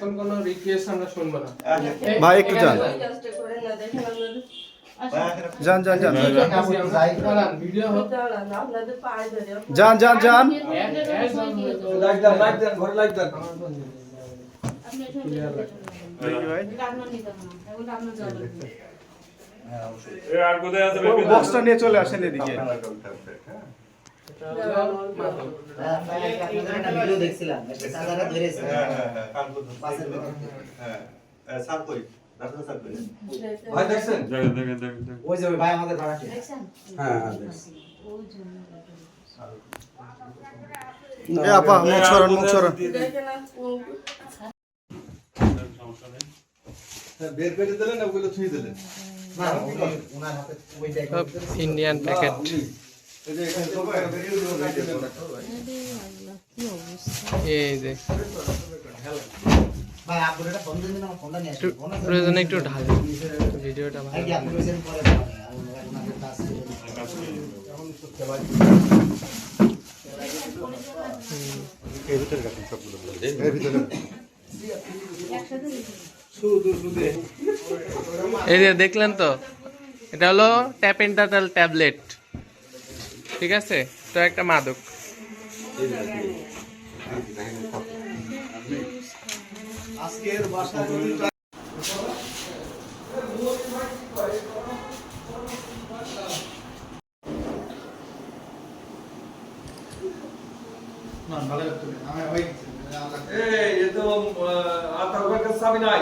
কোনো রিকোয়েস্ট আমরা শুনবো না। ভাই একটু যান যান যান যান ভিডিও যান যান যান লাইক দেন ঘরে লাইক দেন বক্সটা নিয়ে চলে আসেন এদিকে ভিডিও দেখছিলাম একটা চাচারা ধরেছে ভাই দেখছেন ওই যে ভাই আমাদের ভাড়াটি হ্যাঁ দেখছি এ আপা মুখ সরান মুখ সরান বের করে দিলেন না ওগুলো ছুঁয়ে দিলেন না ওনার হাতে ওইটাই ইন্ডিয়ান প্যাকেট। এই যে এখানে তো বের করে দিলেন এই যে ভাই আপনি এটা ফোন দিন না ফোনটা নিয়ে আসুন প্রয়োজনে একটু ঢালে ভিডিওটা ভালো। আগে আপনি মেসেজ করে দেন ওনাদের কাজ এই ভিতরে রাখুন সবগুলো এই ভিতরে এই যে দেখলেন তো, এটা হলো ট্যাপেন্টাটাল ট্যাবলেট, ঠিক আছে? তো একটা মাদক। আজকের বাসা যদি এই এ তো আর তার কাছে চাবি নাই